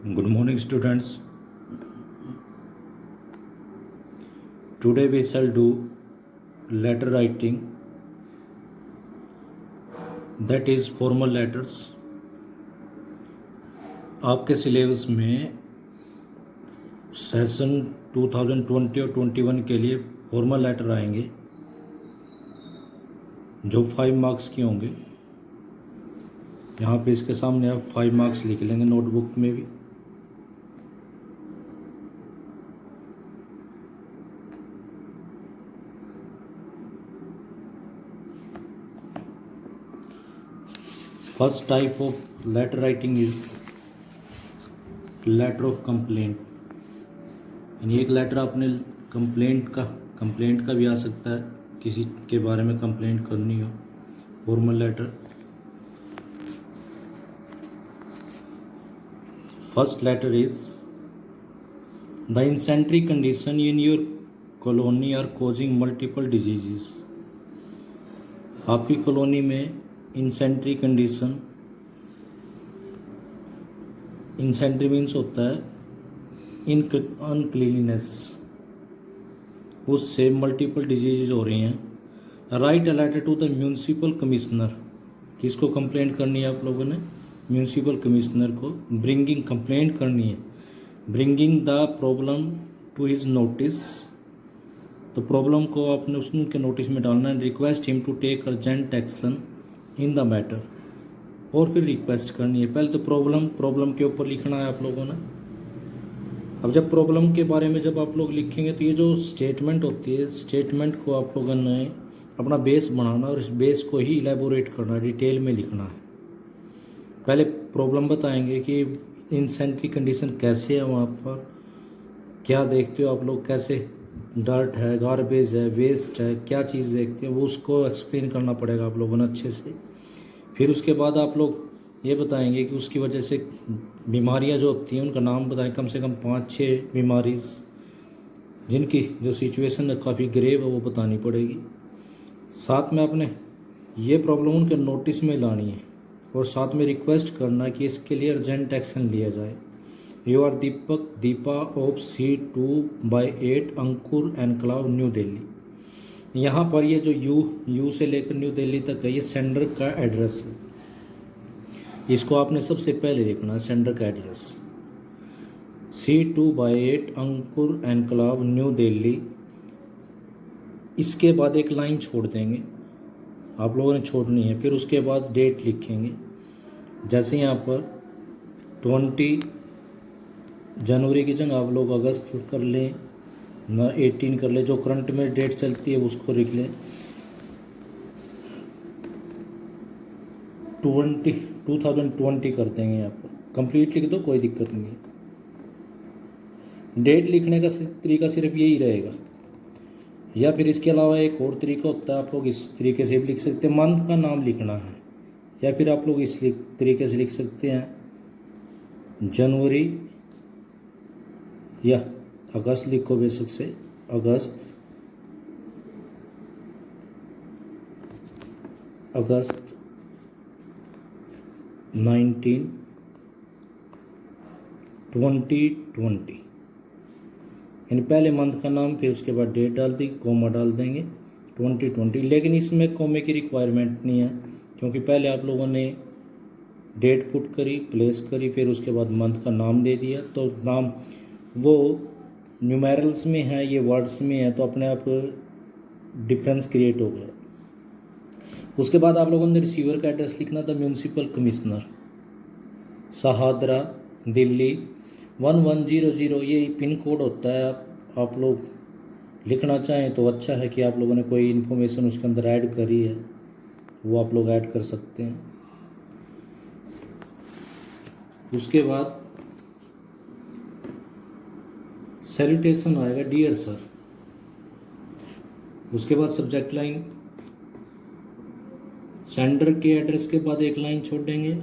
Good morning, students. Today we shall do letter writing, that is formal letters. आपके syllabus में session 2020 और 21 के लिए फॉर्मल लेटर आएंगे जो 5 मार्क्स के होंगे। यहाँ पे इसके सामने आप 5 मार्क्स लिख लेंगे नोटबुक में भी। First type of letter writing is letter of complaint. यानी एक लेटर आपने कंप्लेंट का भी आ सकता है, किसी के बारे में कंप्लेंट करनी हो, formal letter. First letter is the insanitary condition in your colony are causing multiple diseases. आपकी कॉलोनी में इंसेंट्री कंडीशन, इंसेंट्री मीन्स होता है अनक्लीननेस, उससे मल्टीपल डिजीज हो रही हैं। Write a letter to the municipal commissioner. किसको कंप्लेंट करनी है आप लोगों ने? म्यूनिसिपल कमिश्नर को ब्रिंगिंग कंप्लेंट करनी है। Bringing the problem to his notice, तो प्रॉब्लम को आपने उनके नोटिस में डालना है। Request him to take urgent action in the matter, और फिर रिक्वेस्ट करनी है। पहले तो प्रॉब्लम के ऊपर लिखना है आप लोगों ने। अब जब प्रॉब्लम के बारे में जब आप लोग लिखेंगे तो ये जो स्टेटमेंट होती है, स्टेटमेंट को आप लोगों ने अपना बेस बनाना और इस बेस को ही इलेबोरेट करना है, डिटेल में लिखना है। पहले प्रॉब्लम बताएंगे कि इंसेंट्री कंडीशन कैसे है, वहाँ पर क्या देखते हो आप लोग, कैसे डर्ट है, गार्बेज है, वेस्ट है, क्या चीज़ देखते हैं, वो उसको एक्सप्लेन करना पड़ेगा आप लोगों ने अच्छे से। फिर उसके बाद आप लोग ये बताएंगे कि उसकी वजह से बीमारियां जो होती हैं उनका नाम बताएं, कम से कम 5-6 बीमारीज जिनकी जो सिचुएशन है काफ़ी ग्रेव है वो बतानी पड़ेगी। साथ में आपने ये प्रॉब्लम उनके नोटिस में लानी है और साथ में रिक्वेस्ट करना कि इसके लिए अर्जेंट एक्शन लिया जाए। You are Deepa of C2/8 Ankur enclave New Delhi. यहाँ पर ये जो यू से लेकर न्यू दिल्ली तक है, ये सेंडर का एड्रेस है। इसको आपने सबसे पहले लिखना है, सेंडर का address C2/8 Ankur enclave New Delhi. इसके बाद एक लाइन छोड़ देंगे, आप लोगों ने छोड़नी है। फिर उसके बाद डेट लिखेंगे, जैसे यहाँ पर 20 जनवरी की जगह आप लोग अगस्त कर लें, ना 18 कर ले, जो करंट में डेट चलती है उसको लिख लें। 2020 कर देंगे, यहाँ पर कंप्लीट लिख दो, कोई दिक्कत नहीं है। डेट लिखने का तरीका सिर्फ यही रहेगा, या फिर इसके अलावा एक और तरीका होता है, आप लोग इस तरीके से भी लिख सकते हैं, मंथ का नाम लिखना है। या फिर आप लोग इस तरीके से लिख सकते हैं, जनवरी या अगस्त लिखो, बेशक से अगस्त 19 2020। यानी पहले मंथ का नाम, फिर उसके बाद डेट डाल दी, कोमा डाल देंगे 2020। लेकिन इसमें कोमे की रिक्वायरमेंट नहीं है, क्योंकि पहले आप लोगों ने डेट पुट करी, प्लेस करी, फिर उसके बाद मंथ का नाम दे दिया। तो नाम वो न्यूमेरल्स में है, ये वर्ड्स में है, तो अपने आप डिफरेंस क्रिएट हो गया। उसके बाद आप लोगों ने रिसीवर का एड्रेस लिखना था, म्यूनिसिपल कमिश्नर, शहादरा, दिल्ली 1100। ये पिन कोड होता है। आप लोग लिखना चाहें तो अच्छा है कि आप लोगों ने कोई इन्फॉर्मेशन उसके अंदर ऐड करी है, वो आप लोग ऐड कर सकते हैं। उसके बाद सैल्यूटेशन आएगा, डियर सर। उसके बाद सब्जेक्ट लाइन, सेंडर के एड्रेस के बाद एक लाइन छोड़ देंगे,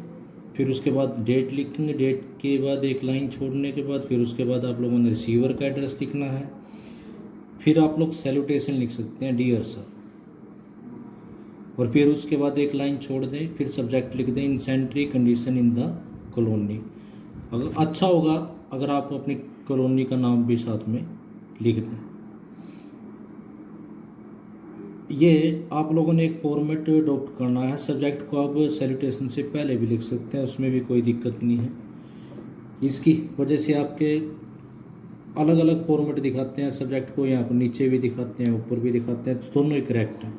फिर उसके बाद डेट लिखेंगे, डेट के बाद एक लाइन छोड़ने के बाद फिर उसके बाद आप लोगों ने रिसीवर का एड्रेस लिखना है। फिर आप लोग सैल्यूटेशन लिख सकते हैं, डियर सर, और फिर उसके बाद एक लाइन छोड़ दें, फिर सब्जेक्ट लिख दें, इंसेंट्री कंडीशन इन द कॉलोनी। अगर अच्छा होगा अगर आप अपनी कॉलोनी का नाम भी साथ में लिख दें। ये आप लोगों ने एक फॉर्मेट अडॉप्ट करना है। सब्जेक्ट को आप सैल्यूटेशन से पहले भी लिख सकते हैं, उसमें भी कोई दिक्कत नहीं है। इसकी वजह से आपके अलग अलग फॉर्मेट दिखाते हैं सब्जेक्ट को, यहाँ पर नीचे भी दिखाते हैं ऊपर भी दिखाते हैं, तो दोनों ही करेक्ट हैं।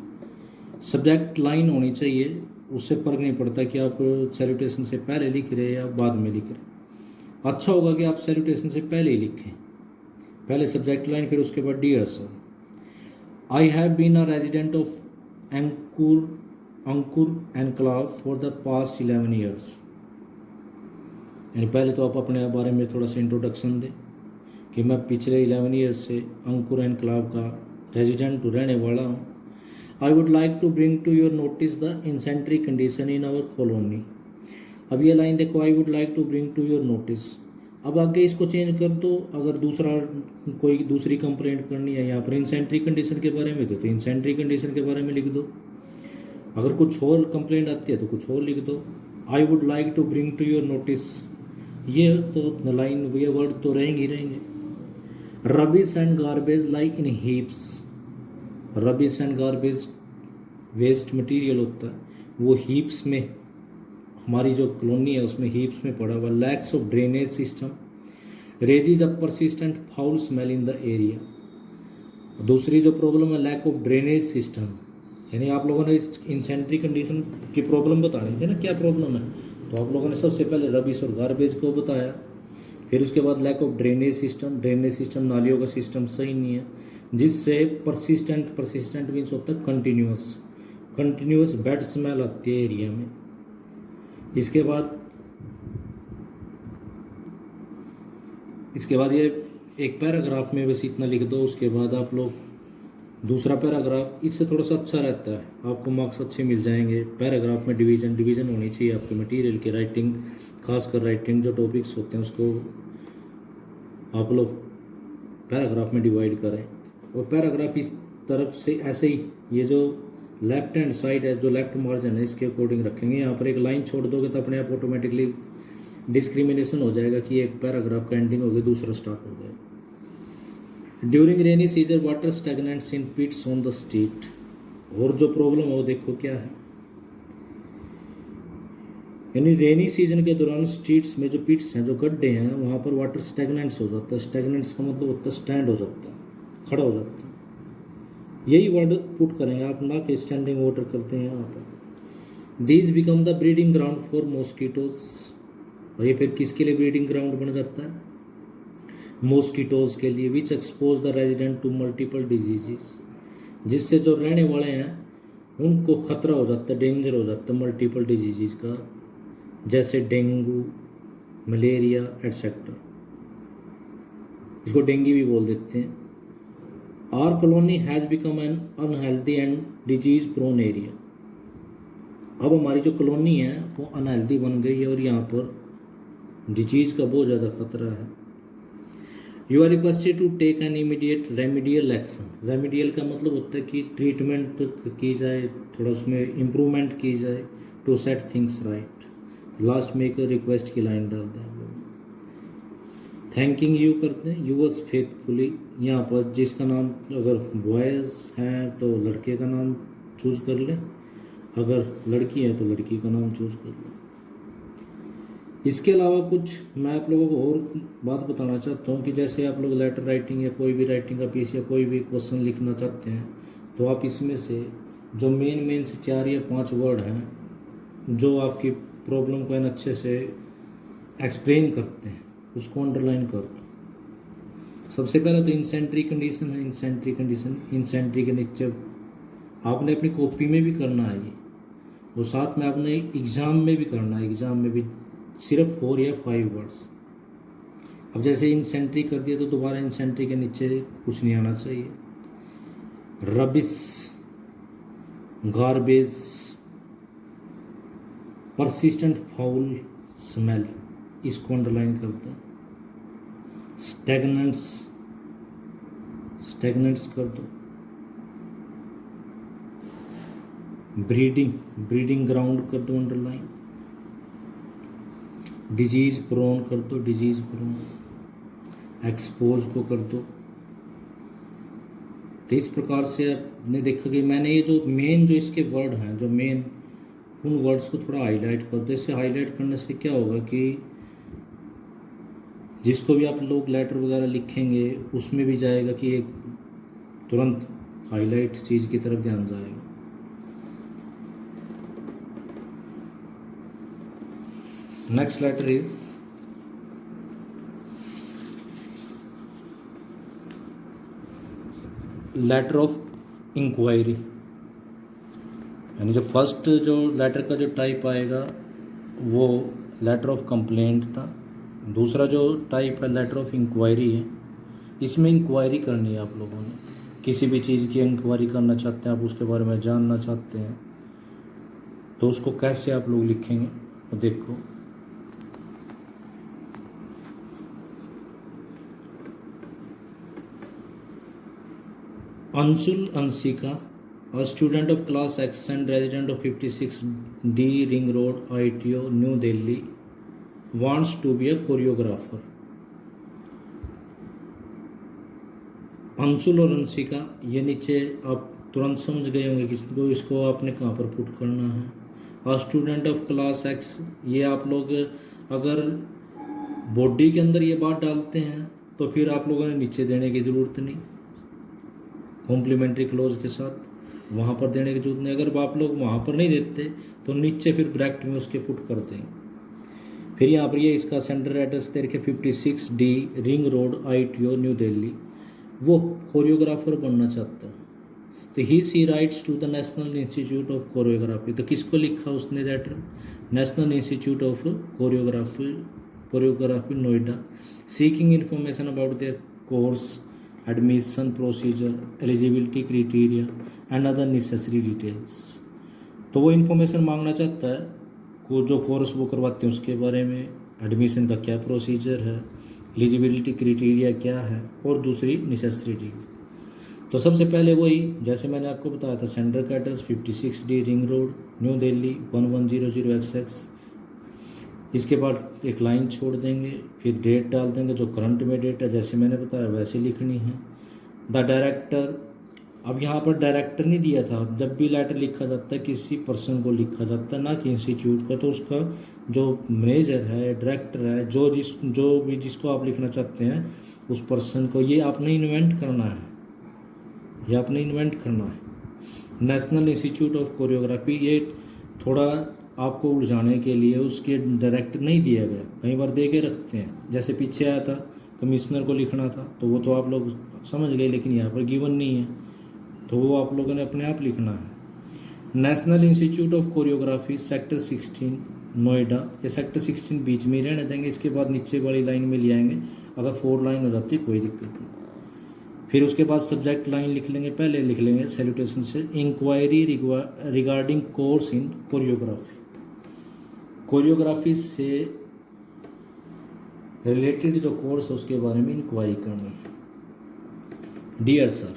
सब्जेक्ट लाइन होनी चाहिए, उससे फर्क नहीं पड़ता कि आप सैल्यूटेशन से पहले लिख रहे हैं या बाद में लिख रहे हैं। अच्छा होगा कि आप सैल्यूटेशन से पहले ही लिखें, पहले सब्जेक्ट लाइन फिर उसके बाद dear sir. I have been a resident of Ankur enclave for the past 11 years. यानी पहले तो आप अपने बारे में थोड़ा सा इंट्रोडक्शन दें कि मैं पिछले 11 ईयर्स से अंकुर एनक्लाव का रेजिडेंट रहने वाला हूँ। I would like to bring to your notice the insanitary condition in our colony. अब ये लाइन देखो, I would like to bring to your notice. अब आगे इसको चेंज कर दो, अगर कोई दूसरी कंप्लेंट करनी है यहाँ पर इंसेंट्री कंडीशन के बारे में तो इंसेंट्री कंडीशन के बारे में लिख दो। अगर कुछ और कंप्लेंट आती है तो कुछ और लिख दो। I would like to bring to your notice, ये तो लाइन, ये वर्ड तो रहेंगे। Rubbish and garbage lying in heaps. Rubbish and garbage waste material होता है, वो हीप्स में, हमारी जो कॉलोनी है उसमें हीप्स में पड़ा हुआ। Lacks of drainage system raises a persistent foul smell in the area. दूसरी जो प्रॉब्लम है लैक ऑफ ड्रेनेज सिस्टम, यानी आप लोगों ने इंसेंट्री कंडीशन की प्रॉब्लम बतानी थी ना, क्या प्रॉब्लम है, तो आप लोगों ने सबसे पहले रबिश और गार्बेज को बताया, फिर उसके बाद लैक ऑफ ड्रेनेज सिस्टम, नालियों का सिस्टम सही नहीं है, जिससे परसिस्टेंट मीन्स होता है कंटिन्यूस बैड स्मेल आती है एरिया में। इसके बाद ये एक पैराग्राफ में बस इतना लिख दो। उसके बाद आप लोग दूसरा पैराग्राफ, इससे थोड़ा सा अच्छा रहता है, आपको मार्क्स अच्छे मिल जाएंगे। पैराग्राफ में डिवीजन होनी चाहिए आपके मटेरियल की। राइटिंग, खासकर राइटिंग जो टॉपिक्स होते हैं उसको आप लोग पैराग्राफ में डिवाइड करें। और पैराग्राफ इस तरफ से ऐसे ही, ये जो लेफ्ट हैंड साइड है, जो लेफ्ट मार्जिन है, इसके अकॉर्डिंग रखेंगे। यहाँ पर एक लाइन छोड़ दोगे तो अपने आप ऑटोमेटिकली डिस्क्रिमिनेशन हो जाएगा कि एक पैराग्राफ का एंडिंग हो गया, दूसरा स्टार्ट हो गया। During rainy season water stagnants in pits on the street. और जो प्रॉब्लम है वो देखो क्या है, यानी रेनी सीजन के दौरान स्ट्रीट्स में जो पिट्स हैं, जो गड्ढे हैं, वहाँ पर वाटर स्टैगनेंट्स हो जाता है। स्टैगनेंट्स का मतलब होता है स्टैंड हो जाता है, खड़ा हो जाता है। यही वर्ड पुट करेंगे आप, ना कि स्टैंडिंग वाटर करते हैं यहाँ पर। These become the breeding ground for mosquitoes. और ये फिर किसके लिए ब्रीडिंग ग्राउंड बन जाता है? मॉस्किटोज के लिए। Which expose the resident to multiple diseases, जिससे जो रहने वाले हैं उनको खतरा हो जाता है, डेंजर हो जाता है मल्टीपल डिजीजेस का, जैसे डेंगू, मलेरिया एटसेट्रा। इसको डेंगू भी बोल देते हैं। Our colony has become an unhealthy and disease prone area. अब हमारी जो कॉलोनी है वो अनहेल्दी बन गई है और यहाँ पर डिजीज का बहुत ज़्यादा खतरा है। You are requested to take an immediate remedial action. Remedial का मतलब होता है कि ट्रीटमेंट की जाए, थोड़ा उसमें इम्प्रूवमेंट की जाए, to set things right. Last में एक रिक्वेस्ट की लाइन डाल दें आप लोग। थैंकिंग यू करते हैं, यूअर्स फेथफुली। यहाँ पर जिसका नाम, अगर बॉयज़ हैं तो लड़के का नाम चूज़ कर लें, अगर लड़की है तो लड़की का नाम चूज़ कर लें। इसके अलावा कुछ मैं आप लोगों को और बात बताना चाहता हूँ कि जैसे आप लोग लेटर राइटिंग या कोई भी राइटिंग का पीस या कोई भी क्वेश्चन लिखना चाहते हैं तो आप इसमें से जो मेन से 4 या 5 वर्ड हैं जो आपकी प्रॉब्लम को अच्छे से एक्सप्लेन करते हैं, उसको अंडरलाइन कर दो। सबसे पहले तो इंसेंट्री कंडीशन है। इंसेंट्री के नीचे आपने अपनी कॉपी में भी करना है ये, और साथ में आपने एग्ज़ाम में भी करना है। एग्ज़ाम में भी सिर्फ 4 या 5 वर्ड्स। अब जैसे इंसेंट्री कर दिया तो दोबारा इंसेंट्री के नीचे कुछ नहीं आना चाहिए। Rubbish, garbage, persistent foul smell, इसको अंडरलाइन करते हैं। स्टैगनेंट्स कर दो। ब्रीडिंग ग्राउंड कर दो अंडरलाइन। डिजीज़ प्रोन कर दो, डिजीज़ प्रोन, एक्सपोज को कर दो। तो इस प्रकार से आपने देखा कि मैंने ये जो मेन जो इसके वर्ड हैं, जो मेन उन वर्ड्स को थोड़ा हाईलाइट कर दो। इससे हाईलाइट करने से क्या होगा कि जिसको भी आप लोग लेटर वगैरह लिखेंगे उसमें भी जाएगा कि एक तुरंत हाईलाइट चीज़ की तरफ ध्यान जाएगा। Next letter is letter of inquiry, यानी जो फर्स्ट जो लेटर का जो टाइप आएगा वो लेटर ऑफ कंप्लेंट था। दूसरा जो टाइप है लेटर ऑफ इंक्वायरी है। इसमें इंक्वायरी करनी है आप लोगों ने, किसी भी चीज़ की इंक्वायरी करना चाहते हैं आप, उसके बारे में जानना चाहते हैं, तो उसको कैसे आप लोग लिखेंगे तो देखो। Anshul Anshika, a student of class X and resident of 56D Ring Road, ITO, New Delhi, wants to be a choreographer. Anshul और अंशिका, ये नीचे आप तुरंत समझ गए होंगे किसको, इसको आपने कहाँ पर पुट करना है। a student of class X, ये आप लोग अगर बॉडी के अंदर ये बात डालते हैं तो फिर आप लोगों ने नीचे देने की ज़रूरत नहीं, कॉम्प्लीमेंट्री क्लोज के साथ वहाँ पर देने की जरूरत नहीं। अगर आप लोग वहाँ पर नहीं देते तो नीचे फिर ब्रैकेट में उसके पुट कर देंगे। फिर यहाँ पर ये इसका सेंटर एड्रेस दे रखे 56D ring road, ITO, new Delhi. वो कोरियोग्राफर बनना चाहता है तो ही writes to the national institute of choreography. तो किसको लिखा उसने letter, national institute of choreography Noida, seeking information about their course, admission procedure, eligibility criteria and other necessary details. तो वो इन्फॉर्मेशन मांगना चाहता है को जो कोर्स वो करवाते हैं उसके बारे में, एडमिशन का क्या प्रोसीजर है, एलिजिबिलिटी क्राइटेरिया क्या है और दूसरी नेसेसरी डिटेल्स। तो सबसे पहले वही जैसे मैंने आपको बताया था, सेंटर का address 56D ring road, new Delhi 1100XX। इसके बाद एक लाइन छोड़ देंगे, फिर डेट डाल देंगे जो करंट में डेट है, जैसे मैंने बताया वैसे लिखनी है। द डायरेक्टर, अब यहाँ पर डायरेक्टर नहीं दिया था, जब भी लेटर लिखा जाता है किसी पर्सन को लिखा जाता है ना कि इंस्टीट्यूट का, तो उसका जो मैनेजर है, डायरेक्टर है, जो भी जिसको आप लिखना चाहते हैं उस पर्सन को, ये आपने इन्वेंट करना है, ये आपने इन्वेंट करना है। नेशनल इंस्टीट्यूट ऑफ कोरियोग्राफी, ये थोड़ा आपको उलझाने के लिए उसके डायरेक्टर नहीं दिया गया, कई बार दे के रखते हैं। जैसे पीछे आया था कमिश्नर को लिखना था तो वो तो आप लोग समझ गए, लेकिन यहाँ पर गिवन नहीं है तो वो आप लोगों ने अपने आप लिखना है। National institute of choreography sector 16 Noida, ये सेक्टर 16 बीच में ही रहने देंगे, इसके बाद नीचे वाली लाइन में ले आएंगे। अगर 4 लाइन हो जाती कोई दिक्कत नहीं। फिर उसके बाद सब्जेक्ट लाइन लिख लेंगे, पहले लिख लेंगे सैल्यूटेशन से, inquiry regarding course in choreography. Choreography से रिलेटेड जो कोर्स है उसके बारे में इंक्वायरी करनी है। Dear sir,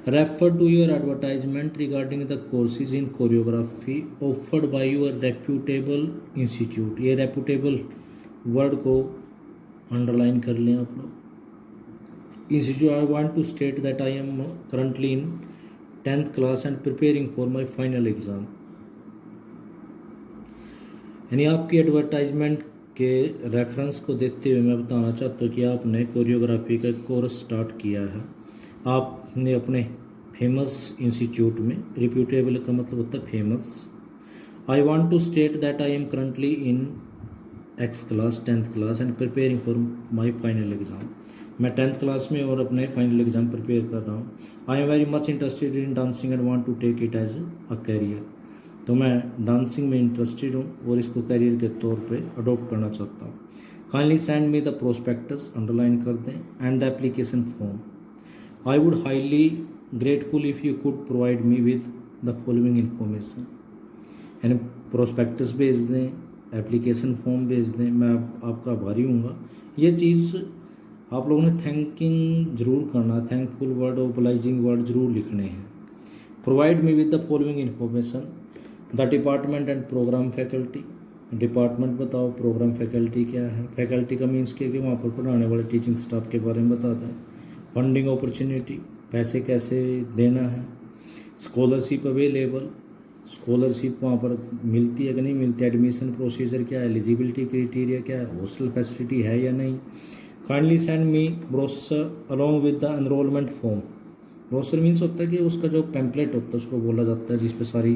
refer to your advertisement regarding the courses in choreography offered by your reputable institute। ये reputable वर्ड को अंडरलाइन कर लें आप लोग। Institute, I want to state that I am currently in 10th class and preparing for my final exam. यानी आपकी advertisement के reference को देखते हुए मैं बताना चाहता हूँ कि आपने कोरियोग्राफी का कोर्स स्टार्ट किया है, आपने अपने फेमस इंस्टीट्यूट में, रिप्यूटेबल का मतलब होता है famous. I want to state that I am currently in X class 10th class and preparing for my final exam. मैं 10th क्लास में और अपने फाइनल एग्ज़ाम प्रिपेयर कर रहा हूँ। I am very much interested in dancing and want to take it as a career. तो मैं dancing में इंटरेस्टेड हूँ और इसको कैरियर के तौर पे अडोप्ट करना चाहता हूँ। Kindly send me the prospectus, underline कर दें, and the application form. I would highly grateful if you could provide me with the following information. यानी प्रोस्पेक्टस भेज दें, एप्लीकेशन फॉर्म भेज दें, मैं आपका आभारी हूँगा। ये चीज़ आप लोगों ने थैंकिंग ज़रूर करना, थैंकफुल वर्ड, ओबलाइजिंग वर्ड ज़रूर लिखने हैं। Provide me with the following information, the department and programme faculty, department बताओ, प्रोग्राम फैकल्टी क्या है, फैकल्टी का मीन्स क्या है कि वहाँ पर पढ़ाने वाले टीचिंग स्टाफ के बारे में बताता है। फंडिंग अपॉर्चुनिटी, पैसे कैसे देना है। स्कॉलरशिप अवेलेबल, स्कॉलरशिप वहाँ पर मिलती है कि नहीं मिलती, एडमिशन प्रोसीजर क्या है, एलिजिबिलिटी क्राइटेरिया क्या है, हॉस्टल फैसिलिटी है या नहीं। Kindly send me brochure along with the enrolment form. Brochure means होता है कि उसका जो पैम्पलेट होता है उसको बोला जाता है जिस पे सारी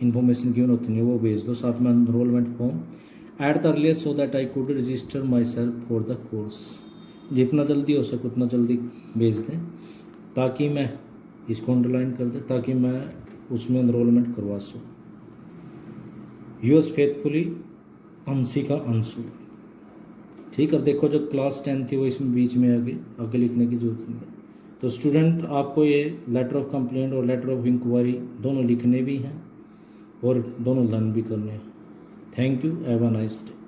इन्फॉर्मेशन गिवन होती है, वो भेज दो, साथ में enrolment form at the earliest so that I could register my self for the course. जितना जल्दी हो सके उतना जल्दी भेज दें ताकि मैं इसको अंडरलाइन कर दें, ताकि मैं उसमें एनरोलमेंट करवा सकूँ। US faithfully Anshika Anshu. ठीक है, देखो जो क्लास 10 थी वो इसमें बीच में आगे लिखने की जरूरत नहीं है। तो स्टूडेंट आपको ये लेटर ऑफ कंप्लेंट और लेटर ऑफ इंक्वायरी दोनों लिखने भी हैं और दोनों लर्न भी करने हैं। Thank you, have a nice day.